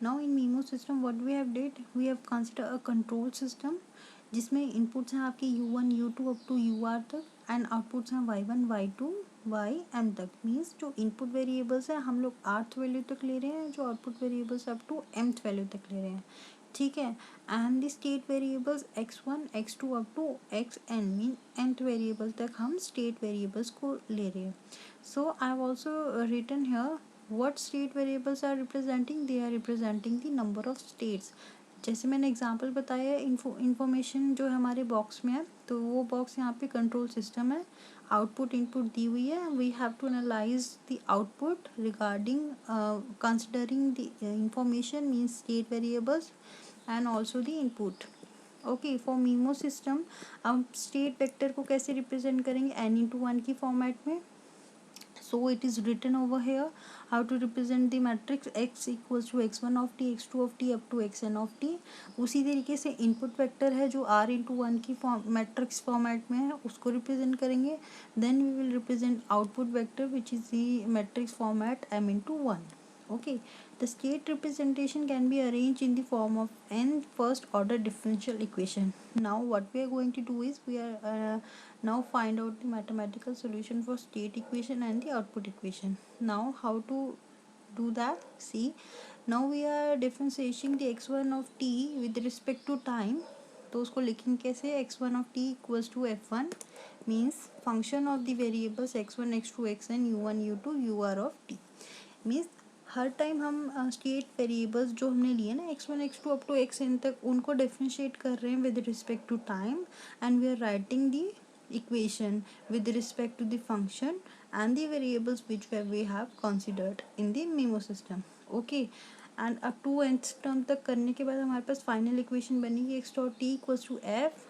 Now in MIMO system what we have did, we have consider a control system जिसमें inputs हैं आपके U1 U2 up to UR तक and outputs हैं Y1 Y2 YM तक। Means जो input variables हैं हम लोग rth वैल्यू तक ले रहे हैं, जो output variables up to mth value तक ले रहे हैं, ठीक है। And the state variables x1 x2 up to xn mean nth variable तक हम स्टेट वेरिएबल्स को ले रहे हैं। So I have also written here what state variables are representing, they are representing the number of states। जैसे मैंने example बताया है, इंफॉर्मेशन जो है हमारे बॉक्स में है, तो वो बॉक्स यहाँ पे कंट्रोल सिस्टम है, आउटपुट इनपुट दी हुई है, we have to analyse the output regarding considering the information means state variables and also the input. Okay, for MIMO system हम स्टेट वेक्टर को कैसे रिप्रेजेंट करेंगे, n×1 की फॉर्मेट में। So it is written over here how to represent the matrix x equals to x1 of t x2 of t up to xn of t। उसी तरीके से input vector है जो r×1 की matrix format में है, उसको रिप्रेजेंट करेंगे। Then we will represent output vector which is the matrix format m×1। okay, the state representation can be arranged in the form of n first order differential equation। now what we are going to do is we are now find out the mathematical solution for state equation and the output equation। now how to do that, see, now we are differentiating the x1 of t with respect to time। तो उसको लिखेंगे कैसे, x1 of t equals to f1 means function of the variables x1 x2 xn u1 u2 ur of t। means her time हम state variables जो हमने लिए ना x1 x2 up to xn तक, उनको डिफ्रेंशिएट कर रहे हैं with respect to time and we are writing the equation with respect to the function and the variables which we have considered in the memo system। okay, and up to nth term तक करने के बाद हमारे पास final equation बनेगी x dot t equals to f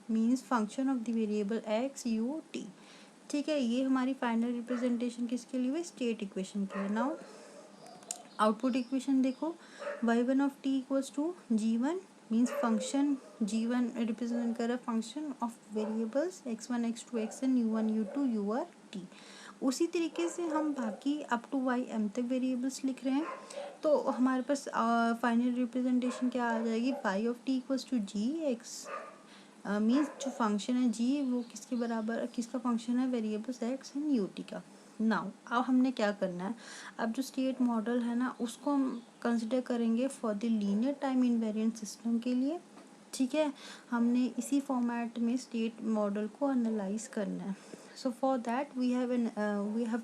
means function of the variable x u t। ठीक है, ये हमारी फाइनल रिप्रेजेंटेशन किसके लिए हुई, स्टेट इक्वेशन के लिए। नाउ आउटपुट इक्वेशन देखो, y1 of t equals to g1 means function g1 represent कर रहा है function of variables x1 x2 xn u1 u2 ur t। उसी तरीके से हम बाकी अप टू ym तक वेरिएबल्स लिख रहे हैं, तो हमारे पास फाइनल रिप्रेजेंटेशन क्या आ जाएगी, y of t equals to g x means जो फंक्शन है g वो किसके बराबर, किसका फंक्शन है, variables x and u t का। नाउ अब हमने क्या करना है, अब जो स्टेट मॉडल है ना उसको हम कंसिडर करेंगे for the linear time invariant system के लिए। ठीक है, हमने इसी फॉर्मेट में स्टेट मॉडल को एनालाइज करना है। So for that we have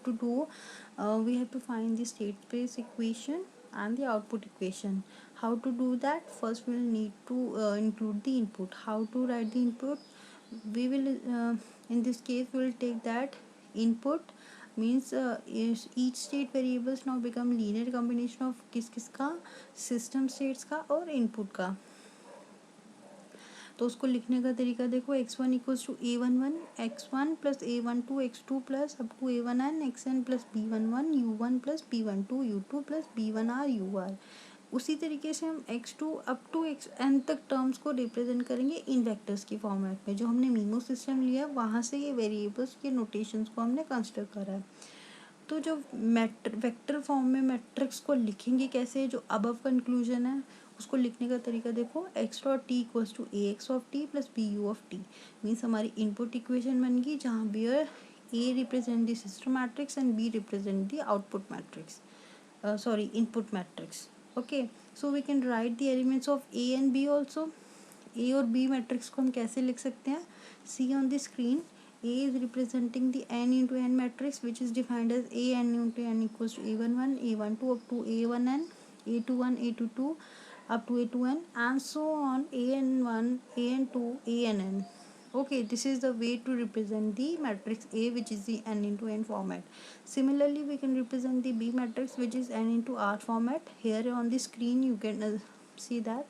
to find the state space equation and the output equation। how to do that, first we will need to include the input। how to write the input, we will in this case we will take that input means each state variables now become linear combination of किसका, system states का और input का। तो उसको लिखने का तरीका देखो, x1 इक्वल्स टू a11 x1 plus a12 x2 plus up to a1n xn plus b11 u1 plus b12 u2 plus b1r ur। उसी तरीके से हम x2 अप टू xn तक टर्म्स को रिप्रेजेंट करेंगे इन वेक्टर्स की फॉर्मेट में। जो हमने मीमो सिस्टम लिया वहाँ से ये वेरिएबल्स के नोटेशंस को हमने कंसिडर करा है। तो जो वेक्टर फॉर्म में मैट्रिक्स को लिखेंगे कैसे, जो अबव कंक्लूजन है उसको लिखने का तरीका देखो, x dot t equals to A x of t plus B u of t means हमारी इनपुट इक्वेशन बन गई, जहाँ where A represent the system matrix and B represent the output matrix, sorry input matrix. Okay, so we can write the elements of A and B also. A और B matrix को हम कैसे लिख सकते हैं, see on the screen, A is representing the n into n matrix which is defined as a n into n equals to a11 a12 up to a1n a21 a22 up to a2n and so on an1 an2 ann। okay, this is the way to represent the matrix A which is the n into n format। similarly we can represent the B matrix which is n into r format। here on the screen you can see that।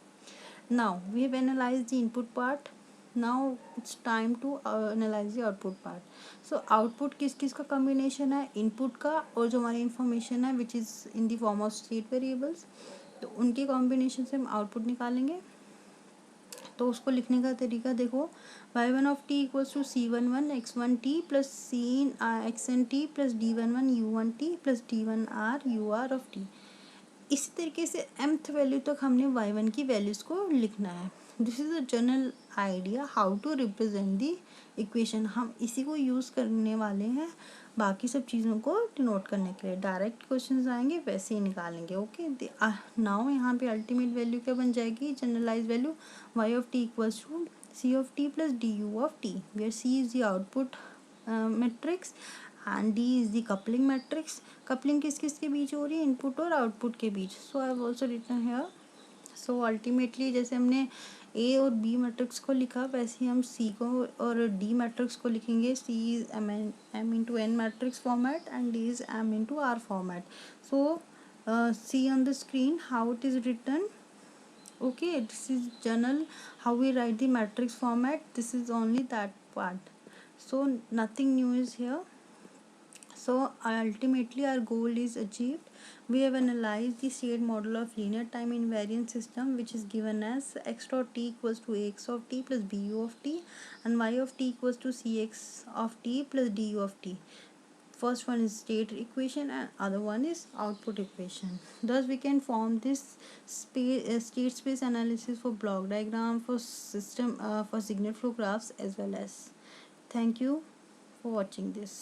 now we have analyzed the input part, now it's time to analyze the output part। so output किस किस का combination है, input का और जो हमारी information है which is in the form of state variables, तो उनके combination से हम output निकालेंगे। तो उसको लिखने का तरीका देखो, y1 of t equals to c11 x1 t plus cn xn t plus d11 u1 t plus d1r ur of t। इसी तरीके से mth वैल्यू तक हमने y1 की वैल्यूज़ को लिखना है. This is a general idea how to represent the equation. हम इसी को यूज़ करने वाले हैं बाकी सब चीज़ों को डिनोट करने के लिए. डायरेक्ट क्वेश्चन आएंगे वैसे ही निकालेंगे. ओके, नाउ यहाँ पे अल्टीमेट वैल्यू क्या बन जाएगी, generalise value y of t equals to c of t plus du of t, where c is the output matrix and D is the coupling matrix. Coupling किस किस के बीच हो रही है, इनपुट और आउटपुट के बीच. So I have also written here. So ultimately जैसे हमने ए और बी मैट्रिक्स को लिखा वैसे ही हम सी को और डी मैट्रिक्स को लिखेंगे. C is m into n matrix format and D is m into r format. So see on the screen how it is written. Okay, this is journal how we write the matrix format. This is only that part, so nothing new is here. So ultimately our goal is achieved. We have analyzed the state model of linear time invariant system, which is given as x dot t equals to ax of t plus bu of t and y of t equals to cx of t plus du of t. First one is state equation and other one is output equation. Thus we can form this state space analysis for block diagram, for system, for signal flow graphs as well as. Thank you for watching this.